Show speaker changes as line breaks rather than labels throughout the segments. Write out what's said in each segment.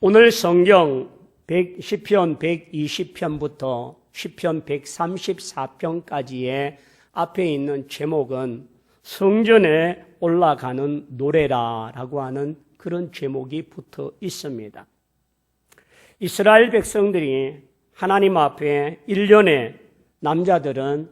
오늘 성경 시편 120편부터 시편 134편까지의 앞에 있는 제목은 성전에 올라가는 노래라라고 하는 그런 제목이 붙어 있습니다. 이스라엘 백성들이 하나님 앞에 1년에 남자들은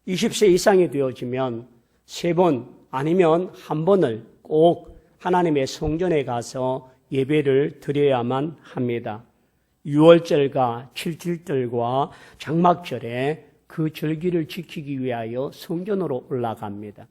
20세 이상이 되어지면 3번 아니면 1번을 꼭 하나님의 성전에 가서 예배를 드려야만 합니다. 6월절과 7.7절과 장막절에 그 절기를 지키기 위하여 성전으로 올라갑니다.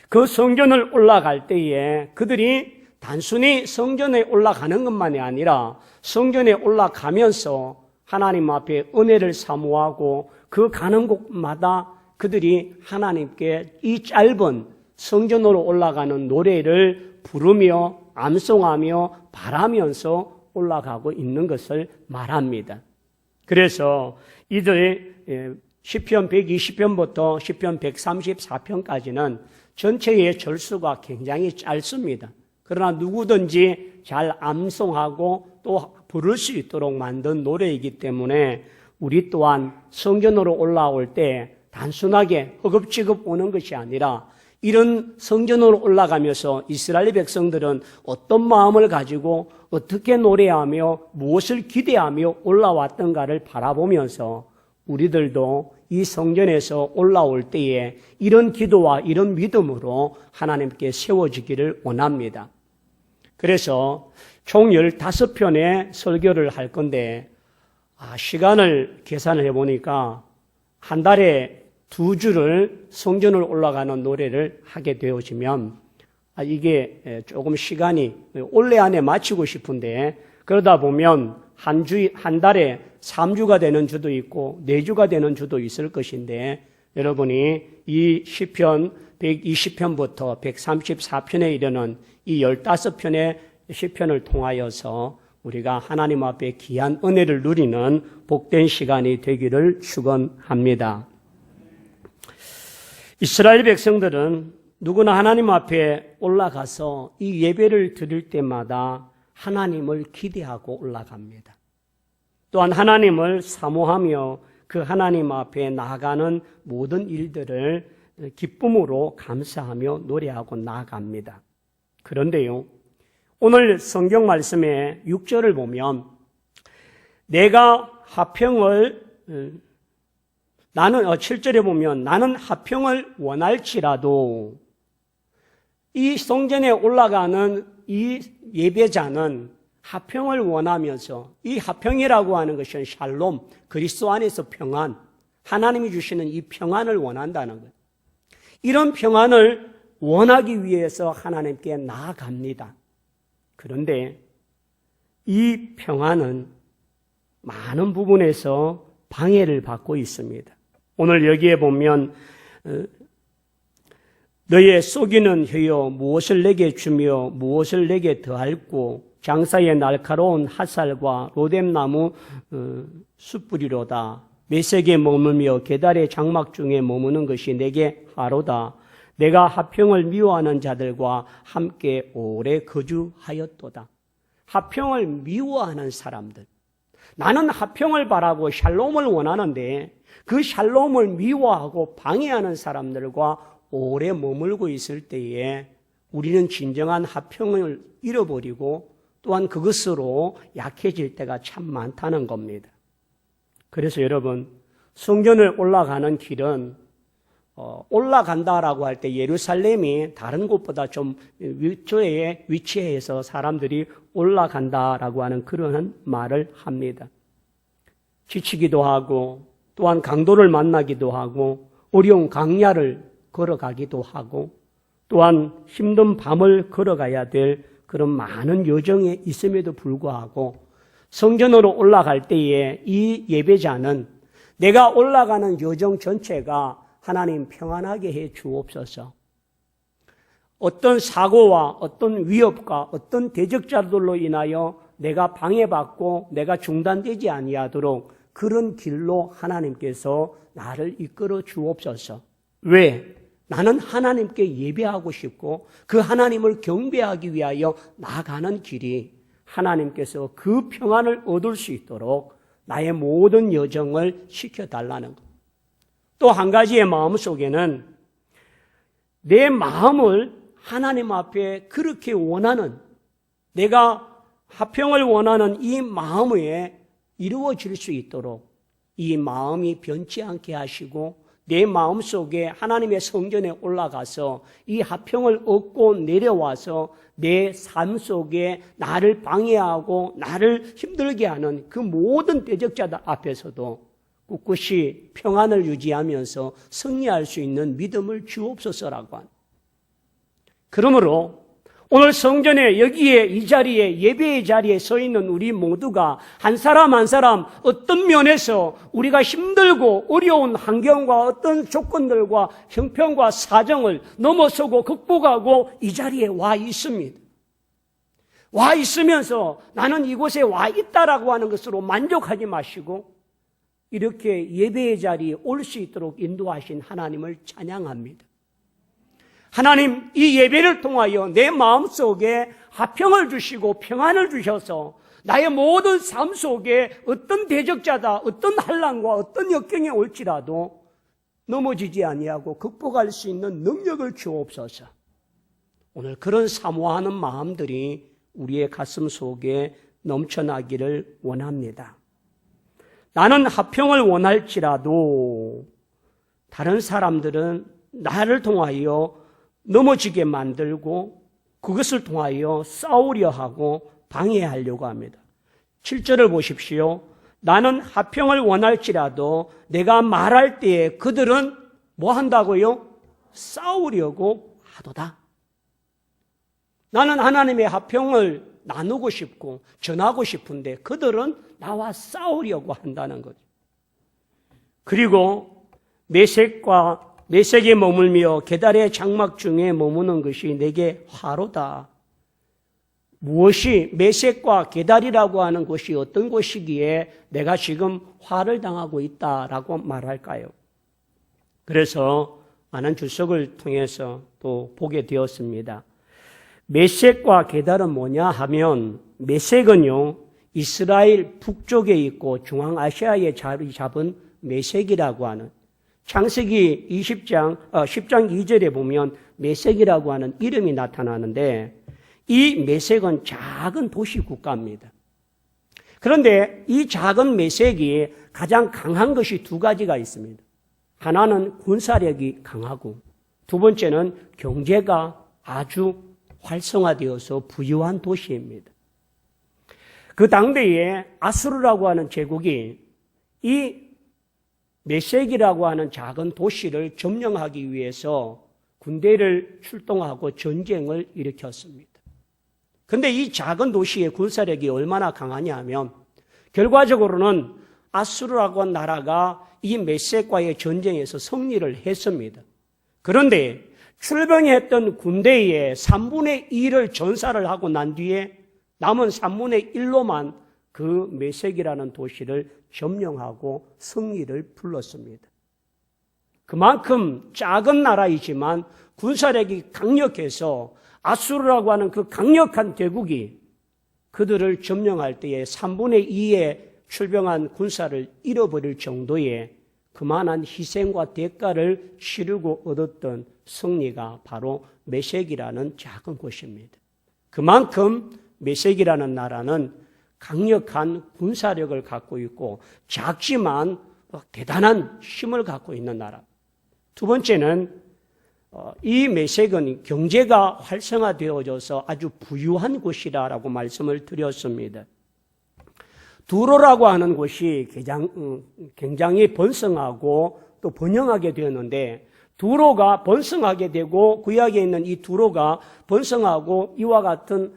그 성전을 올라갈 때에 그들이 단순히 성전에 올라가는 것만이 아니라 성전에 올라가면서 하나님 앞에 은혜를 사모하고 그 가는 곳마다 그들이 하나님께 이 짧은 성전으로 올라가는 노래를 부르며 암송하며 바라면서 올라가고 있는 것을 말합니다. 그래서 이들이 시편 120편부터 시편 134편까지는 전체의 절수가 굉장히 짧습니다. 그러나 누구든지 잘 암송하고 또 부를 수 있도록 만든 노래이기 때문에 우리 또한 성전으로 올라올 때 단순하게 허겁지겁 오는 것이 아니라 이런 성전으로 올라가면서 이스라엘 백성들은 어떤 마음을 가지고 어떻게 노래하며 무엇을 기대하며 올라왔던가를 바라보면서 우리들도 이 성전에서 올라올 때에 이런 기도와 이런 믿음으로 하나님께 세워지기를 원합니다. 그래서 총 15편의 설교를 할 건데 시간을 계산을 해보니까 한 달에 2주를 성전을 올라가는 노래를 하게 되어지면 이게 조금 시간이 올해 안에 마치고 싶은데 그러다 보면 한 달에 3주가 되는 주도 있고 4주가 되는 주도 있을 것인데 여러분이 이 시편 120편부터 134편에 이르는 이 15편의 시편을 통하여서 우리가 하나님 앞에 귀한 은혜를 누리는 복된 시간이 되기를 축원합니다. 이스라엘 백성들은 누구나 하나님 앞에 올라가서 이 예배를 드릴 때마다 하나님을 기대하고 올라갑니다. 또한 하나님을 사모하며 그 하나님 앞에 나아가는 모든 일들을 기쁨으로 감사하며 노래하고 나아갑니다. 그런데요, 오늘 성경 말씀의 6절을 보면 내가 화평을 7절에 보면 나는 화평을 원할지라도 이 성전에 올라가는 이 예배자는 화평을 원하면서 이 화평이라고 하는 것은 샬롬, 그리스도 안에서 평안, 하나님이 주시는 이 평안을 원한다는 거예요. 이런 평안을 원하기 위해서 하나님께 나아갑니다. 그런데 이 평안은 많은 부분에서 방해를 받고 있습니다. 오늘 여기에 보면 너의 속이는 혀여 무엇을 내게 주며 무엇을 내게 더할고 장사의 날카로운 핫살과 로뎀나무 숯불이로다. 메색에 머물며 계달의 장막 중에 머무는 것이 내게 하로다. 내가 화평을 미워하는 자들과 함께 오래 거주하였도다. 화평을 미워하는 사람들. 나는 화평을 바라고 샬롬을 원하는데 그 샬롬을 미워하고 방해하는 사람들과 오래 머물고 있을 때에 우리는 진정한 화평을 잃어버리고 또한 그것으로 약해질 때가 참 많다는 겁니다. 그래서 여러분, 성전을 올라가는 길은 올라간다라고 할 때 예루살렘이 다른 곳보다 좀 위쪽에 위치해서 사람들이 올라간다라고 하는 그런 말을 합니다. 지치기도 하고 또한 강도를 만나기도 하고 어려운 강야를 걸어가기도 하고 또한 힘든 밤을 걸어가야 될 그런 많은 여정이 있음에도 불구하고 성전으로 올라갈 때에 이 예배자는 내가 올라가는 여정 전체가 하나님 평안하게 해 주옵소서. 어떤 사고와 어떤 위협과 어떤 대적자들로 인하여 내가 방해받고 내가 중단되지 아니하도록 그런 길로 하나님께서 나를 이끌어 주옵소서. 왜? 나는 하나님께 예배하고 싶고 그 하나님을 경배하기 위하여 나아가는 길이 하나님께서 그 평안을 얻을 수 있도록 나의 모든 여정을 시켜달라는 것. 또 한 가지의 마음속에는 내 마음을 하나님 앞에 그렇게 원하는, 내가 화평을 원하는 이 마음에 이루어질 수 있도록 이 마음이 변치 않게 하시고 내 마음속에 하나님의 성전에 올라가서 이 화평을 얻고 내려와서 내 삶 속에 나를 방해하고 나를 힘들게 하는 그 모든 대적자들 앞에서도 꿋꿋이 평안을 유지하면서 승리할 수 있는 믿음을 주옵소서라고 하는. 그러므로 오늘 성전에 여기에 이 자리에 예배의 자리에 서 있는 우리 모두가 한 사람 한 사람 어떤 면에서 우리가 힘들고 어려운 환경과 어떤 조건들과 형편과 사정을 넘어서고 극복하고 이 자리에 와 있습니다. 와 있으면서 나는 이곳에 와 있다라고 하는 것으로 만족하지 마시고 이렇게 예배의 자리에 올 수 있도록 인도하신 하나님을 찬양합니다. 하나님, 이 예배를 통하여 내 마음속에 화평을 주시고 평안을 주셔서 나의 모든 삶 속에 어떤 대적자다, 어떤 환난과 어떤 역경이 올지라도 넘어지지 아니하고 극복할 수 있는 능력을 주옵소서. 오늘 그런 사모하는 마음들이 우리의 가슴 속에 넘쳐나기를 원합니다. 나는 화평을 원할지라도 다른 사람들은 나를 통하여 넘어지게 만들고 그것을 통하여 싸우려 하고 방해하려고 합니다. 7절을 보십시오. 나는 화평을 원할지라도 내가 말할 때에 그들은 뭐 한다고요? 싸우려고 하도다. 나는 하나님의 화평을 나누고 싶고 전하고 싶은데 그들은 나와 싸우려고 한다는 거죠. 그리고 메색에 머물며 게달의 장막 중에 머무는 것이 내게 화로다. 무엇이 메색과 게달이라고 하는 곳이 어떤 곳이기에 내가 지금 화를 당하고 있다라고 말할까요? 그래서 많은 주석을 통해서 또 보게 되었습니다. 메색과 게달은 뭐냐 하면 메색은요 이스라엘 북쪽에 있고 중앙아시아에 자리 잡은 메색이라고 하는 창세기 10장 2절에 보면 메색이라고 하는 이름이 나타나는데 이 메색은 작은 도시 국가입니다. 그런데 이 작은 메색이 가장 강한 것이 두 가지가 있습니다. 하나는 군사력이 강하고 두 번째는 경제가 아주 활성화되어서 부유한 도시입니다. 그 당대에 아수르라고 하는 제국이 이 메색이라고 하는 작은 도시를 점령하기 위해서 군대를 출동하고 전쟁을 일으켰습니다. 그런데 이 작은 도시의 군사력이 얼마나 강하냐 하면 결과적으로는 아수르라고 하는 나라가 이 메색과의 전쟁에서 승리를 했습니다. 그런데 출병했던 군대의 3분의 1을 전사를 하고 난 뒤에 남은 3분의 1로만 그 메색이라는 도시를 점령하고 승리를 불렀습니다. 그만큼 작은 나라이지만 군사력이 강력해서 아수르라고 하는 그 강력한 대국이 그들을 점령할 때에 3분의 2의 출병한 군사를 잃어버릴 정도의 그만한 희생과 대가를 치르고 얻었던 승리가 바로 메색이라는 작은 곳입니다. 그만큼 메색이라는 나라는 강력한 군사력을 갖고 있고 작지만 대단한 힘을 갖고 있는 나라. 두 번째는 이 메색은 경제가 활성화되어져서 아주 부유한 곳이라고 말씀을 드렸습니다. 두로라고 하는 곳이 굉장히 번성하고 또 번영하게 되었는데 두로가 번성하게 되고 구약에 있는 이 두로가 번성하고 이와 같은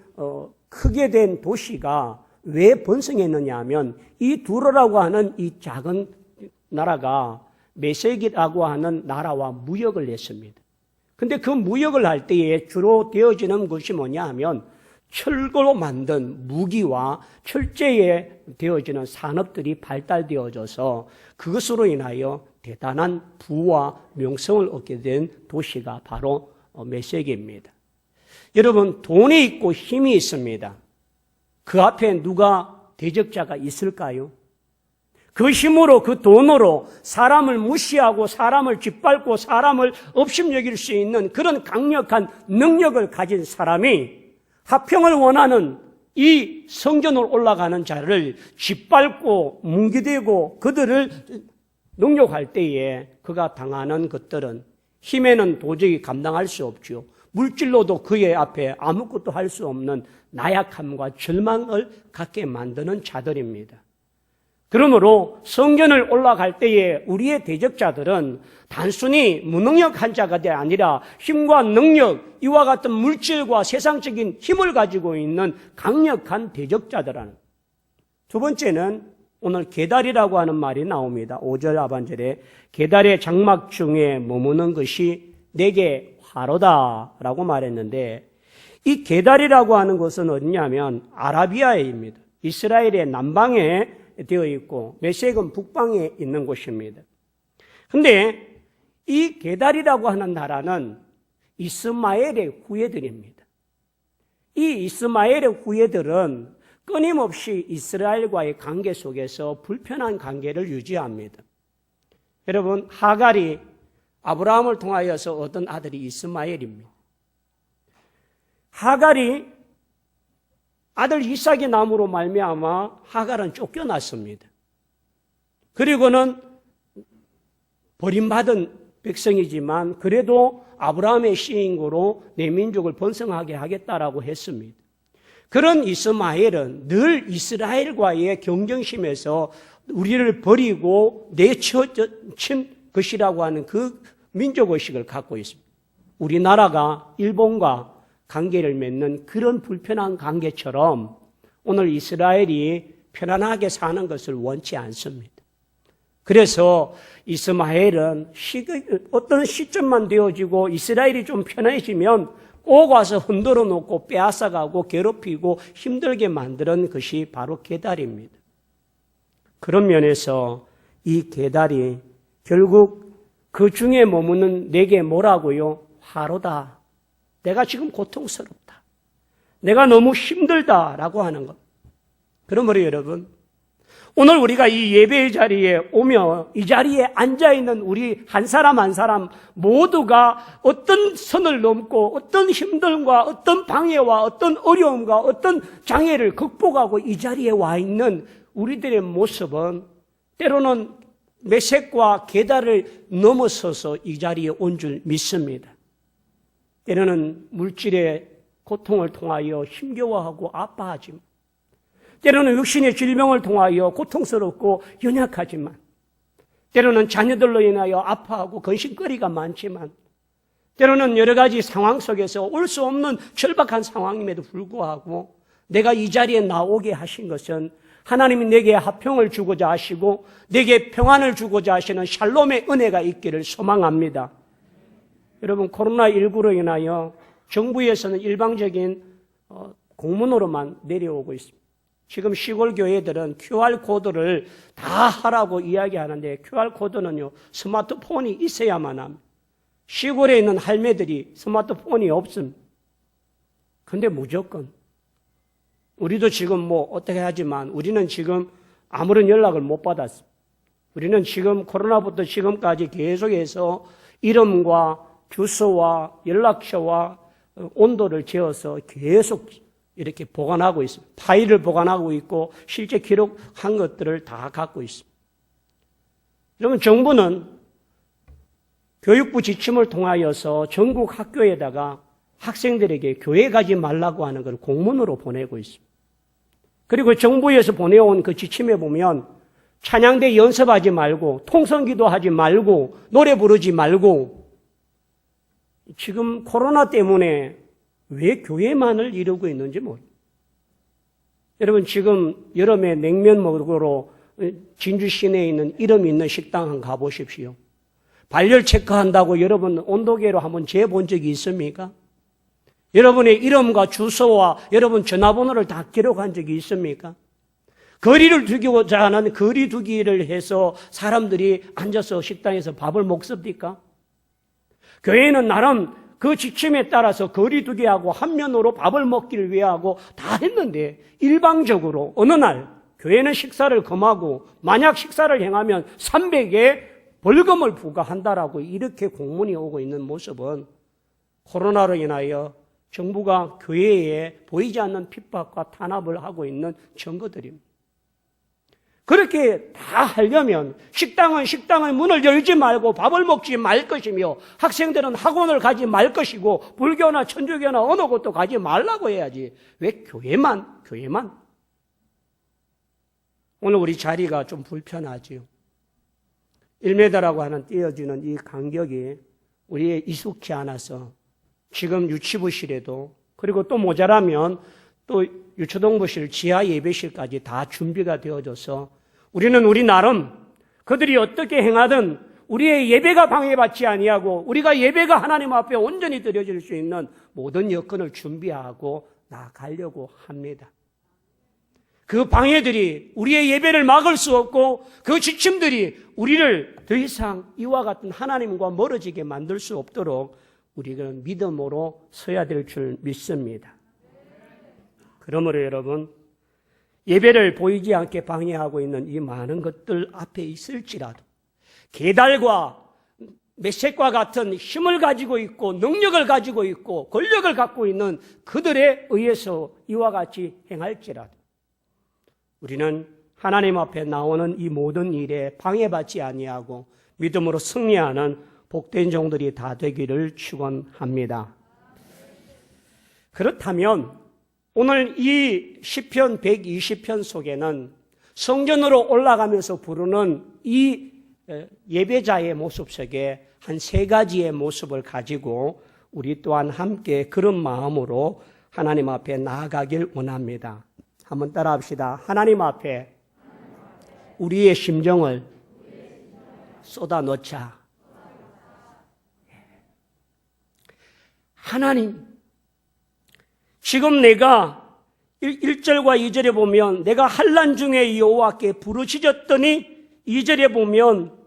크게 된 도시가 왜 번성했느냐 하면 이 두로라고 하는 이 작은 나라가 메색이라고 하는 나라와 무역을 했습니다. 근데 그 무역을 할 때에 주로 되어지는 것이 뭐냐 하면 철로 만든 무기와 철제에 되어지는 산업들이 발달되어져서 그것으로 인하여 대단한 부와 명성을 얻게 된 도시가 바로 메세기입니다. 여러분, 돈이 있고 힘이 있습니다. 그 앞에 누가 대적자가 있을까요? 그 힘으로, 그 돈으로 사람을 무시하고 사람을 짓밟고 사람을 업심여길 수 있는 그런 강력한 능력을 가진 사람이 화평을 원하는 이 성전으로 올라가는 자를 짓밟고 뭉개대고 그들을 능욕할 때에 그가 당하는 것들은 힘에는 도저히 감당할 수 없죠. 물질로도 그의 앞에 아무것도 할 수 없는 나약함과 절망을 갖게 만드는 자들입니다. 그러므로 성전을 올라갈 때에 우리의 대적자들은 단순히 무능력한 자가 아니라 힘과 능력, 이와 같은 물질과 세상적인 힘을 가지고 있는 강력한 대적자들은. 두 번째는 오늘 계달이라고 하는 말이 나옵니다. 5절 하반절에 계달의 장막 중에 머무는 것이 내게 화로다라고 말했는데, 이 계달이라고 하는 것은 어디냐면 아라비아입니다. 이스라엘의 남방에 되어 있고 메섹은 북방에 있는 곳입니다. 그런데 이 계달이라고 하는 나라는 이스마엘의 후예들입니다. 이 이스마엘의 후예들은 끊임없이 이스라엘과의 관계 속에서 불편한 관계를 유지합니다. 여러분, 하갈이 아브라함을 통하여서 얻은 아들이 이스마엘입니다. 하갈이 아들 이삭의 나무로 말미암아 하갈은 쫓겨났습니다. 그리고는 버림받은 백성이지만 그래도 아브라함의 시인으로 내 민족을 번성하게 하겠다라고 했습니다. 그런 이스마엘은 늘 이스라엘과의 경쟁심에서 우리를 버리고 내쳐친 것이라고 하는 그 민족의식을 갖고 있습니다. 우리나라가 일본과 관계를 맺는 그런 불편한 관계처럼 오늘 이스라엘이 편안하게 사는 것을 원치 않습니다. 그래서 이스마엘은 어떤 시점만 되어지고 이스라엘이 좀 편해지면 꼭 와서 흔들어 놓고 빼앗아가고 괴롭히고 힘들게 만드는 것이 바로 계달입니다. 그런 면에서 이 계달이 결국 그 중에 머무는 내게 뭐라고요? 화로다. 내가 지금 고통스럽다. 내가 너무 힘들다라고 하는 것. 그러므로 여러분, 오늘 우리가 이 예배의 자리에 오며 이 자리에 앉아있는 우리 한 사람 한 사람 모두가 어떤 선을 넘고 어떤 힘듦과 어떤 방해와 어떤 어려움과 어떤 장애를 극복하고 이 자리에 와 있는 우리들의 모습은 때로는 메섹과 계달을 넘어서서 이 자리에 온 줄 믿습니다. 때로는 물질의 고통을 통하여 힘겨워하고 아파하지만, 때로는 육신의 질병을 통하여 고통스럽고 연약하지만, 때로는 자녀들로 인하여 아파하고 근심거리가 많지만, 때로는 여러 가지 상황 속에서 올 수 없는 절박한 상황임에도 불구하고 내가 이 자리에 나오게 하신 것은 하나님이 내게 화평을 주고자 하시고 내게 평안을 주고자 하시는 샬롬의 은혜가 있기를 소망합니다. 여러분, 코로나19로 인하여 정부에서는 일방적인 공문으로만 내려오고 있습니다. 지금 시골 교회들은 QR코드를 다 하라고 이야기하는데 QR코드는요, 스마트폰이 있어야만 합니다. 시골에 있는 할매들이 스마트폰이 없습니다. 근데 무조건 우리도 지금 어떻게 하지만 우리는 지금 아무런 연락을 못 받았습니다. 우리는 지금 코로나부터 지금까지 계속해서 이름과 주소와 연락처와 온도를 재어서 계속 이렇게 보관하고 있습니다. 파일을 보관하고 있고 실제 기록한 것들을 다 갖고 있습니다. 그러면 정부는 교육부 지침을 통하여서 전국 학교에다가 학생들에게 교회 가지 말라고 하는 걸 공문으로 보내고 있습니다. 그리고 정부에서 보내온 그 지침에 보면 찬양대 연습하지 말고 통성기도 하지 말고 노래 부르지 말고, 지금 코로나 때문에 왜 교회만을 이루고 있는지 모릅니다. 여러분, 지금 여름에 냉면 먹으러 진주 시내에 있는 이름 있는 식당 한번 가보십시오. 발열 체크한다고 여러분 온도계로 한번 재본 적이 있습니까? 여러분의 이름과 주소와 여러분 전화번호를 다 기록한 적이 있습니까? 거리를 두고자 하는 거리 두기를 해서 사람들이 앉아서 식당에서 밥을 먹습니까? 교회는 나름 그 지침에 따라서 거리 두기하고 한면으로 밥을 먹기를 위하고 다 했는데 일방적으로 어느 날 교회는 식사를 금하고 만약 식사를 행하면 300의 벌금을 부과한다라고 이렇게 공문이 오고 있는 모습은 코로나로 인하여 정부가 교회에 보이지 않는 핍박과 탄압을 하고 있는 증거들입니다. 그렇게 다 하려면 식당의 문을 열지 말고 밥을 먹지 말 것이며 학생들은 학원을 가지 말 것이고 불교나 천주교나 어느 곳도 가지 말라고 해야지. 왜 교회만? 오늘 우리 자리가 좀 불편하지요. 1m라고 하는 띄어지는 이 간격이 우리에 익숙치 않아서 지금 유치부실에도 그리고 또 모자라면 또 유초동부실, 지하 예배실까지 다 준비가 되어져서 우리는 우리 나름 그들이 어떻게 행하든 우리의 예배가 방해받지 아니하고 우리가 예배가 하나님 앞에 온전히 드려질 수 있는 모든 여건을 준비하고 나아가려고 합니다. 그 방해들이 우리의 예배를 막을 수 없고 그 지침들이 우리를 더 이상 이와 같은 하나님과 멀어지게 만들 수 없도록 우리는 믿음으로 서야 될 줄 믿습니다. 그러므로 여러분, 예배를 보이지 않게 방해하고 있는 이 많은 것들 앞에 있을지라도 계달과 메섹과 같은 힘을 가지고 있고 능력을 가지고 있고 권력을 갖고 있는 그들에 의해서 이와 같이 행할지라도 우리는 하나님 앞에 나오는 이 모든 일에 방해받지 아니하고 믿음으로 승리하는 복된 종들이 다 되기를 축원합니다. 그렇다면 오늘 이 시편 120편 속에는 성전으로 올라가면서 부르는 이 예배자의 모습 속에 한 3가지의 모습을 가지고 우리 또한 함께 그런 마음으로 하나님 앞에 나아가길 원합니다. 한번 따라 합시다. 하나님 앞에 우리의 심정을 쏟아놓자. 하나님, 지금 내가 1절과 2절에 보면 내가 환난 중에 여호와께 부르짖었더니 2절에 보면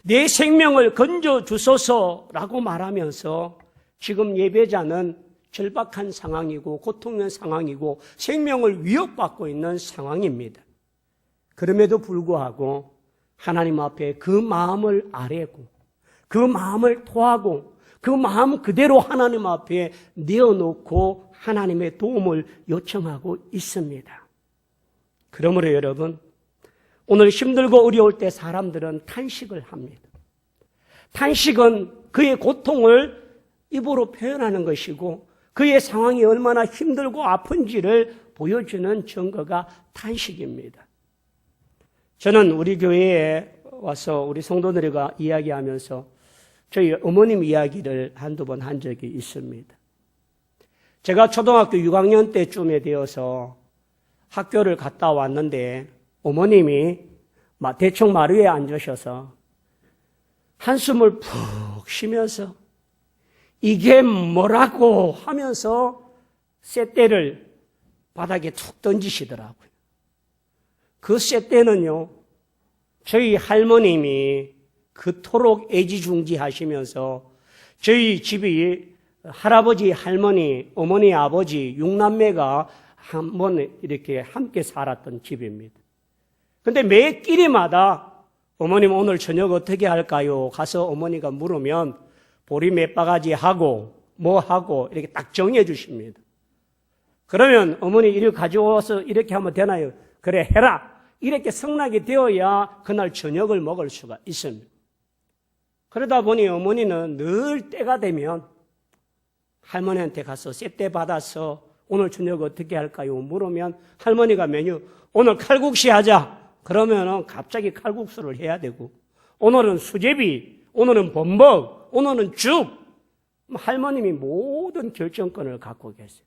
내 생명을 건져주소서라고 말하면서 지금 예배자는 절박한 상황이고 고통의 상황이고 생명을 위협받고 있는 상황입니다. 그럼에도 불구하고 하나님 앞에 그 마음을 아뢰고 그 마음을 토하고 그 마음 그대로 하나님 앞에 내어놓고 하나님의 도움을 요청하고 있습니다. 그러므로 여러분, 오늘 힘들고 어려울 때 사람들은 탄식을 합니다. 탄식은 그의 고통을 입으로 표현하는 것이고 그의 상황이 얼마나 힘들고 아픈지를 보여주는 증거가 탄식입니다. 저는 우리 교회에 와서 우리 성도들과 이야기하면서 저희 어머님 이야기를 한두 번 한 적이 있습니다. 제가 초등학교 6학년 때쯤에 되어서 학교를 갔다 왔는데 어머님이 대청 마루에 앉으셔서 한숨을 푹 쉬면서 이게 뭐라고 하면서 쇳대를 바닥에 툭 던지시더라고요. 그 쇳대는요, 저희 할머님이 그토록 애지중지하시면서 저희 집이 할아버지, 할머니, 어머니, 아버지 6남매가 한 번 이렇게 함께 살았던 집입니다. 근데 매 끼리마다 어머님 오늘 저녁 어떻게 할까요? 가서 어머니가 물으면 보리 몇 바가지 하고 뭐 하고 이렇게 딱 정해 주십니다. 그러면 어머니 이를 가져와서 이렇게 하면 되나요? 그래 해라. 이렇게 성락이 되어야 그날 저녁을 먹을 수가 있습니다. 그러다 보니 어머니는 늘 때가 되면 할머니한테 가서 쇳대 받아서 오늘 저녁 어떻게 할까요? 물으면 할머니가 메뉴 오늘 칼국수 하자. 그러면은 갑자기 칼국수를 해야 되고 오늘은 수제비, 오늘은 범벅, 오늘은 죽. 할머님이 모든 결정권을 갖고 계세요.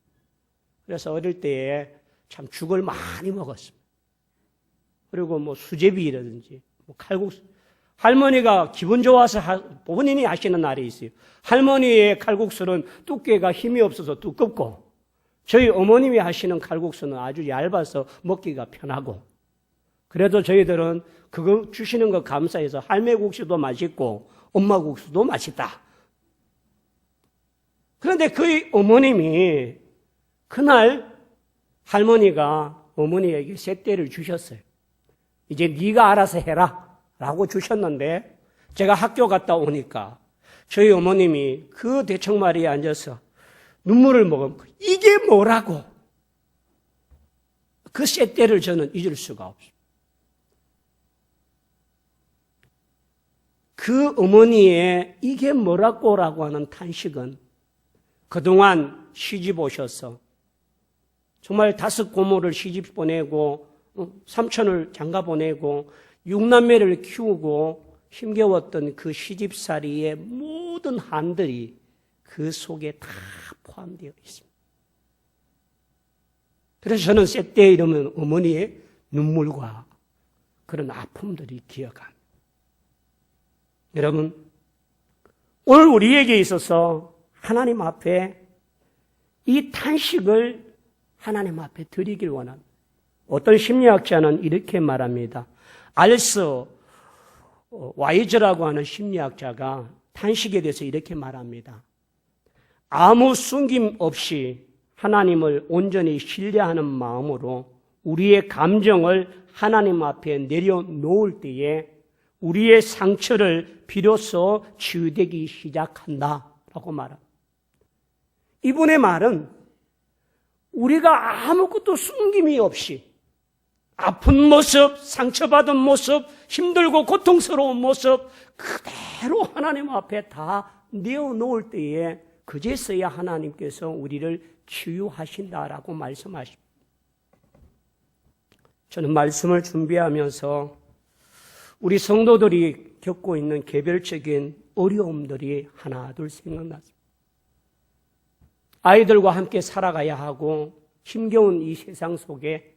그래서 어릴 때에 참 죽을 많이 먹었습니다. 그리고 뭐 수제비라든지 뭐 칼국수. 할머니가 기분 좋아서 본인이 하시는 날이 있어요. 할머니의 칼국수는 두께가 힘이 없어서 두껍고 저희 어머님이 하시는 칼국수는 아주 얇아서 먹기가 편하고 그래도 저희들은 그거 주시는 거 감사해서 할매 국수도 맛있고 엄마 국수도 맛있다. 그런데 그 어머님이 그날 할머니가 어머니에게 쇳대를 주셨어요. 이제 네가 알아서 해라 라고 주셨는데 제가 학교 갔다 오니까 저희 어머님이 그 대청마리에 앉아서 눈물을 머금고 이게 뭐라고? 그 쇳대를 저는 잊을 수가 없어요. 그 어머니의 이게 뭐라고라고 하는 탄식은 그동안 시집 오셔서 정말 5 고모를 시집 보내고 삼촌을 장가 보내고 6남매를 키우고 힘겨웠던 그 시집살이의 모든 한들이 그 속에 다 포함되어 있습니다. 그래서 저는 쇳대 이러면 어머니의 눈물과 그런 아픔들이 기억합니다. 여러분, 오늘 우리에게 있어서 하나님 앞에 이 탄식을 하나님 앞에 드리길 원합니다. 어떤 심리학자는 이렇게 말합니다. 알스 와이즈라고 하는 심리학자가 탄식에 대해서 이렇게 말합니다. 아무 숨김 없이 하나님을 온전히 신뢰하는 마음으로 우리의 감정을 하나님 앞에 내려놓을 때에 우리의 상처를 비로소 치유되기 시작한다라고 말합니다. 이분의 말은 우리가 아무것도 숨김이 없이 아픈 모습, 상처받은 모습, 힘들고 고통스러운 모습 그대로 하나님 앞에 다 내어놓을 때에 그제서야 하나님께서 우리를 치유하신다라고 말씀하십니다. 저는 말씀을 준비하면서 우리 성도들이 겪고 있는 개별적인 어려움들이 하나 둘 생각났습니다. 아이들과 함께 살아가야 하고 힘겨운 이 세상 속에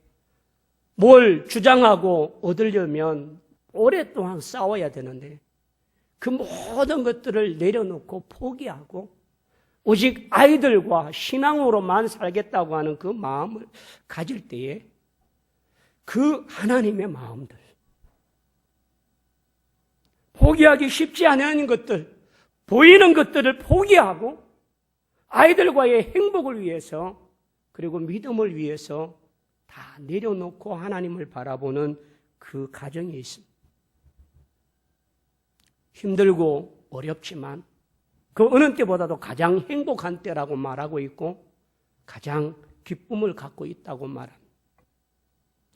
뭘 주장하고 얻으려면 오랫동안 싸워야 되는데 그 모든 것들을 내려놓고 포기하고 오직 아이들과 신앙으로만 살겠다고 하는 그 마음을 가질 때에 그 하나님의 마음들, 포기하기 쉽지 않은 것들, 보이는 것들을 포기하고 아이들과의 행복을 위해서 그리고 믿음을 위해서 다 내려놓고 하나님을 바라보는 그 가정이 있습니다. 힘들고 어렵지만 그 어느 때보다도 가장 행복한 때라고 말하고 있고 가장 기쁨을 갖고 있다고 말합니다.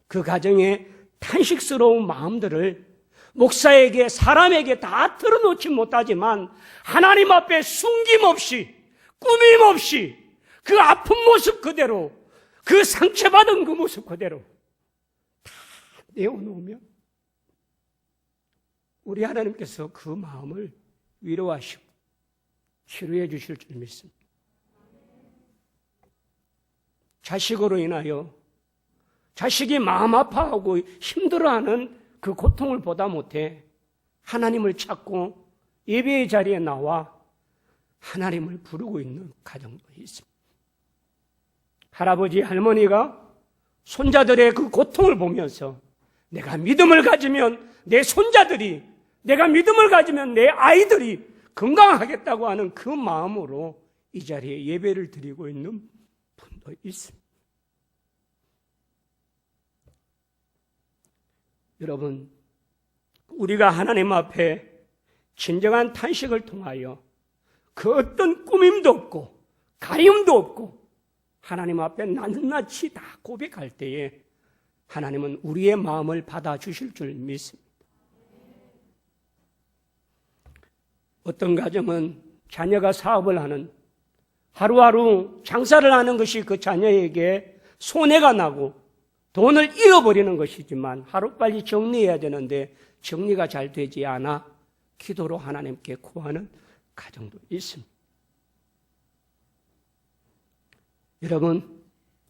그 가정의 탄식스러운 마음들을 목사에게 사람에게 다 털어놓지 못하지만 하나님 앞에 숨김없이 꾸밈없이 그 아픈 모습 그대로 그 상처받은 그 모습 그대로 다 내어놓으면 우리 하나님께서 그 마음을 위로하시고 치료해 주실 줄 믿습니다. 자식으로 인하여 자식이 마음 아파하고 힘들어하는 그 고통을 보다 못해 하나님을 찾고 예배의 자리에 나와 하나님을 부르고 있는 가정도 있습니다. 할아버지, 할머니가 손자들의 그 고통을 보면서 내가 믿음을 가지면 내 손자들이, 내가 믿음을 가지면 내 아이들이 건강하겠다고 하는 그 마음으로 이 자리에 예배를 드리고 있는 분도 있습니다. 여러분, 우리가 하나님 앞에 진정한 탄식을 통하여 그 어떤 꾸밈도 없고 가림도 없고 하나님 앞에 낱낱이 다 고백할 때에 하나님은 우리의 마음을 받아주실 줄 믿습니다. 어떤 가정은 자녀가 사업을 하는 하루하루 장사를 하는 것이 그 자녀에게 손해가 나고 돈을 잃어버리는 것이지만 하루빨리 정리해야 되는데 정리가 잘 되지 않아 기도로 하나님께 구하는 가정도 있습니다. 여러분,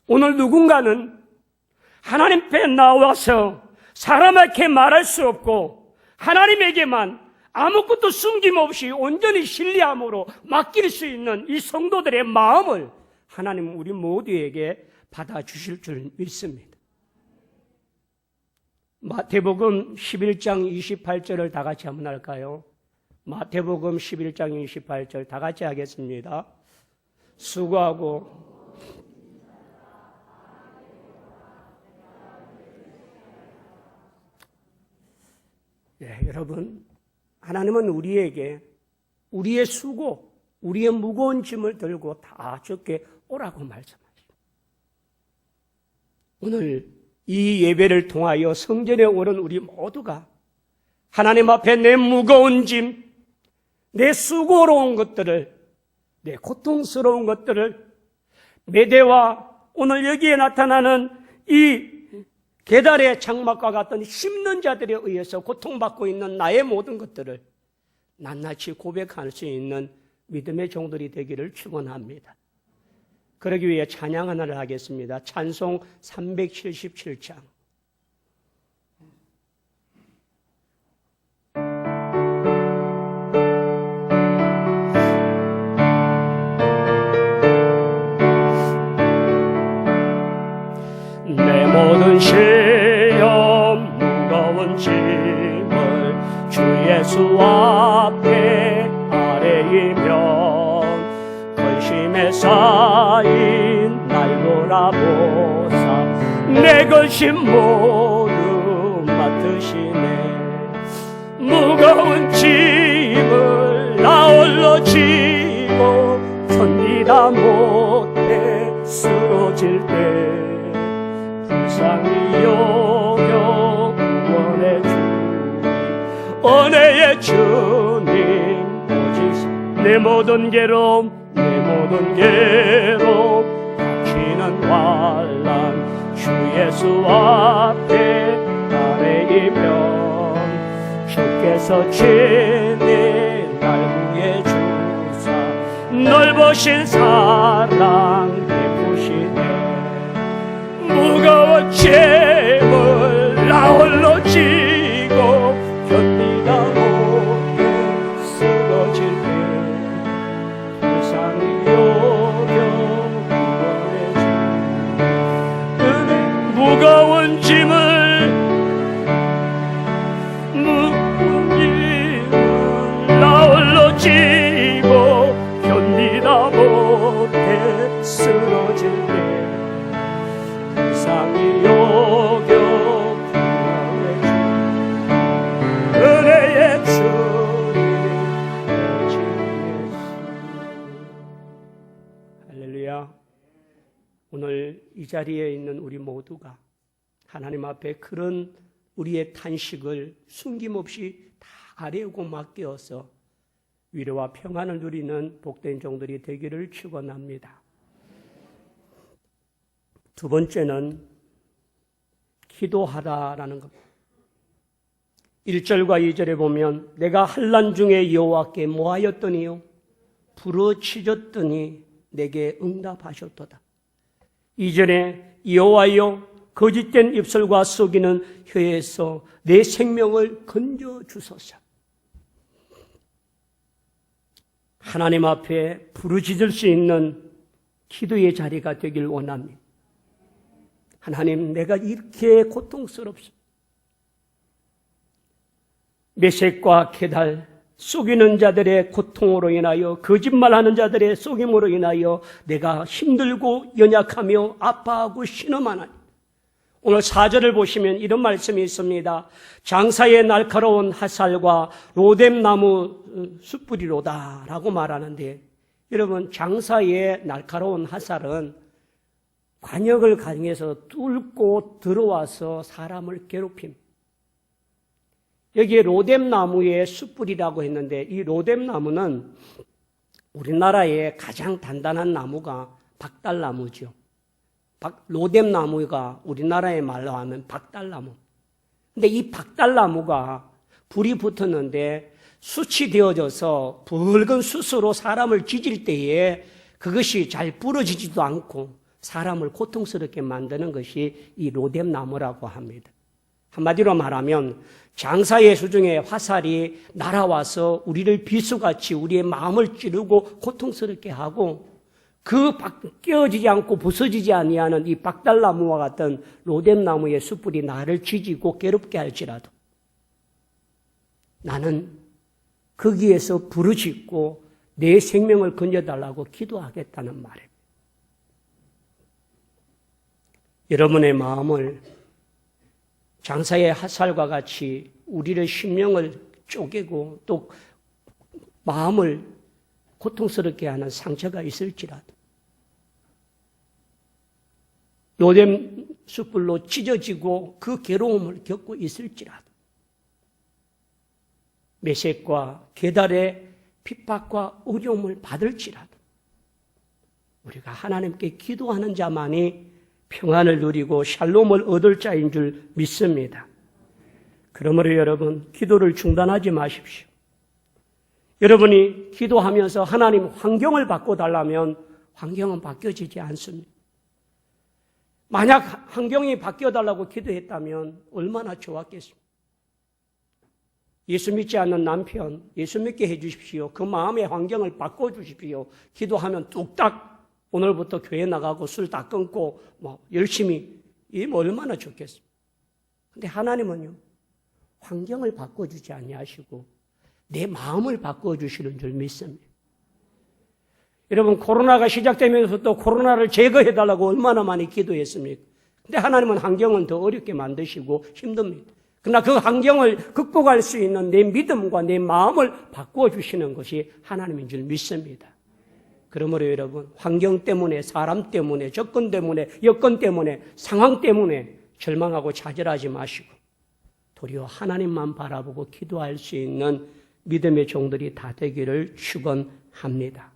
오늘 누군가는 하나님 앞에 나와서 사람에게 말할 수 없고 하나님에게만 아무것도 숨김없이 온전히 신뢰함으로 맡길 수 있는 이 성도들의 마음을 하나님은 우리 모두에게 받아주실 줄 믿습니다. 마태복음 11장 28절을 다 같이 한번 할까요? 마태복음 11장 28절 다 같이 하겠습니다. 수고하고 여러분, 하나님은 우리에게 우리의 수고, 우리의 무거운 짐을 들고 다 주께 오라고 말씀하십니다. 오늘 이 예배를 통하여 성전에 오른 우리 모두가 하나님 앞에 내 무거운 짐, 내 수고로운 것들을, 내 고통스러운 것들을 메대와 오늘 여기에 나타나는 이 계달의 장막과 같은 심는 자들에 의해서 고통받고 있는 나의 모든 것들을 낱낱이 고백할 수 있는 믿음의 종들이 되기를 축원합니다. 그러기 위해 찬양 하나를 하겠습니다. 찬송 377장. 내 모든 시험 무거운 짐을 주 예수 앞에 아뢰이면 근심에 쌓인 날 돌아보사 내 근심 모두 맡으시네. 무거운 짐을 나 홀로 지고 견디다 못해 쓰러질 때 불쌍히 여겨 구원해 주님, 은혜의 주님, 오직 내 모든 괴로움 박히는 환난 주 예수 앞에 아뢰이면 주께서 친히 날 구해 주사 넓으신 사랑 베푸시네. 무거운 짐을 나 홀로 지고 견디다 못해 쓰러질 때 불쌍히 여겨 구원해 주네. 무거운 짐을 나 홀로 지고 견디다 못해 쓰러질 때 불쌍히 여겨 구원해 주네. 은혜의 주님 오직 예수. 할렐루야. 오늘 이 자리에 있는 우리 모두가 하나님 앞에 그런 우리의 탄식을 숨김없이 다 아뢰고 맡겨서 위로와 평안을 누리는 복된 종들이 되기를 축원합니다. 두 번째는 기도하라라는 겁니다. 1절과 2절에 보면 내가 환난 중에 여호와께 뭐하였더니요 부르짖었더니 내게 응답하셨도다. 2절에 여호와여 거짓된 입술과 속이는 혀에서 내 생명을 건져주소서. 하나님 앞에 부르짖을 수 있는 기도의 자리가 되길 원합니다. 하나님, 내가 이렇게 고통스럽습니다. 메섹과 게달, 속이는 자들의 고통으로 인하여, 거짓말하는 자들의 속임으로 인하여 내가 힘들고 연약하며 아파하고 신음하나니, 오늘 4절을 보시면 이런 말씀이 있습니다. 장사의 날카로운 화살과 로뎀나무 숯불이로다 라고 말하는데, 여러분, 장사의 날카로운 화살은 관역을 가정해서 뚫고 들어와서 사람을 괴롭힙니다. 여기에 로뎀나무의 숯불이라고 했는데, 이 로뎀나무는 우리나라의 가장 단단한 나무가 박달나무죠. 로뎀나무가 우리나라의 말로 하면 박달나무. 근데 이 박달나무가 불이 붙었는데 숯이 되어져서 붉은 숯으로 사람을 지질 때에 그것이 잘 부러지지도 않고 사람을 고통스럽게 만드는 것이 이 로뎀나무라고 합니다. 한마디로 말하면 장사의 수중에 화살이 날아와서 우리를 비수같이 우리의 마음을 찌르고 고통스럽게 하고, 그 깨어지지 않고 부서지지 아니하는 이 박달나무와 같은 로뎀나무의 숯불이 나를 지지고 괴롭게 할지라도 나는 거기에서 부르짖고 내 생명을 건져달라고 기도하겠다는 말입니다. 여러분의 마음을 장사의 핫살과 같이 우리의 심령을 쪼개고 또 마음을 고통스럽게 하는 상처가 있을지라도 로뎀 숯불로 찢어지고 그 괴로움을 겪고 있을지라도 메섹과 게달의 핍박과 어려움을 받을지라도 우리가 하나님께 기도하는 자만이 평안을 누리고 샬롬을 얻을 자인 줄 믿습니다. 그러므로 여러분, 기도를 중단하지 마십시오. 여러분이 기도하면서 하나님 환경을 바꿔달라면 환경은 바뀌어지지 않습니다. 만약 환경이 바뀌어달라고 기도했다면 얼마나 좋았겠습니까? 예수 믿지 않는 남편, 예수 믿게 해주십시오. 그 마음의 환경을 바꿔주십시오. 기도하면 뚝딱 오늘부터 교회 나가고 술 다 끊고 열심히 이면 얼마나 좋겠습니까? 근데 하나님은요, 환경을 바꿔주지 아니하시고 내 마음을 바꿔주시는 줄 믿습니다. 여러분, 코로나가 시작되면서 또 코로나를 제거해달라고 얼마나 많이 기도했습니까? 근데 하나님은 환경은 더 어렵게 만드시고 힘듭니다. 그러나 그 환경을 극복할 수 있는 내 믿음과 내 마음을 바꿔주시는 것이 하나님인 줄 믿습니다. 그러므로 여러분, 환경 때문에, 사람 때문에, 조건 때문에, 여건 때문에, 상황 때문에 절망하고 좌절하지 마시고 도리어 하나님만 바라보고 기도할 수 있는 믿음의 종들이 다 되기를 축원합니다.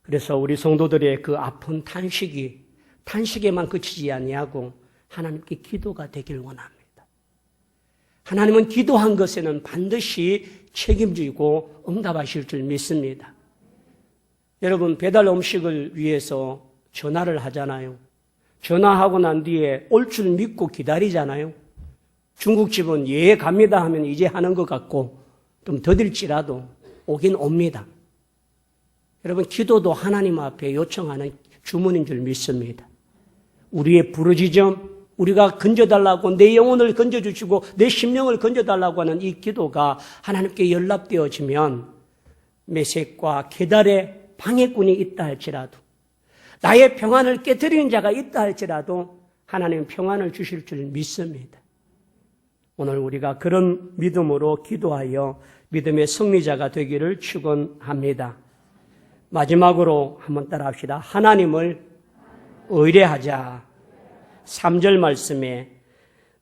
그래서 우리 성도들의 그 아픈 탄식에만 그치지 아니하고 하나님께 기도가 되길 원합니다. 하나님은 기도한 것에는 반드시 책임지고 응답하실 줄 믿습니다. 여러분, 배달 음식을 위해서 전화를 하잖아요. 전화하고 난 뒤에 올 줄 믿고 기다리잖아요. 중국집은 예 갑니다 하면 이제 하는 것 같고 좀 더딜지라도 오긴 옵니다. 여러분, 기도도 하나님 앞에 요청하는 주문인 줄 믿습니다. 우리의 부르짖음, 우리가 건져달라고 내 영혼을 건져주시고 내 심령을 건져달라고 하는 이 기도가 하나님께 연락되어지면 메섹과 게달의 방해꾼이 있다 할지라도 나의 평안을 깨뜨리는 자가 있다 할지라도 하나님은 평안을 주실 줄 믿습니다. 오늘 우리가 그런 믿음으로 기도하여 믿음의 승리자가 되기를 축원합니다. 마지막으로 한번 따라합시다. 하나님을 의뢰하자. 3절 말씀에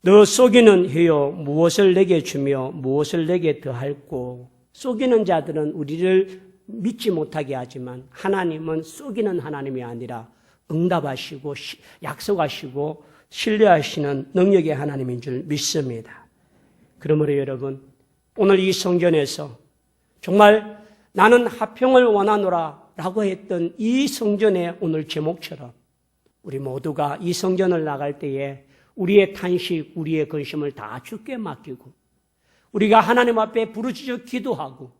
너 속이는 혀여 무엇을 내게 주며 무엇을 내게 더할꼬. 속이는 자들은 우리를 믿지 못하게 하지만 하나님은 속이는 하나님이 아니라 응답하시고 약속하시고 신뢰하시는 능력의 하나님인 줄 믿습니다. 그러므로 여러분, 오늘 이 성전에서 정말 나는 화평을 원하노라 라고 했던 이 성전의 오늘 제목처럼 우리 모두가 이 성전을 나갈 때에 우리의 탄식, 우리의 근심을 다 주께 맡기고 우리가 하나님 앞에 부르짖어 기도하고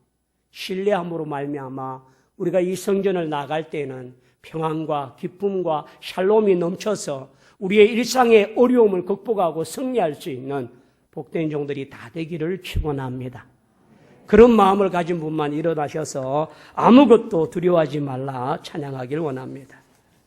신뢰함으로 말미암아 우리가 이 성전을 나갈 때는 평안과 기쁨과 샬롬이 넘쳐서 우리의 일상의 어려움을 극복하고 승리할 수 있는 복된 종들이 다 되기를 축원합니다. 그런 마음을 가진 분만 일어나셔서 아무것도 두려워하지 말라 찬양하길 원합니다.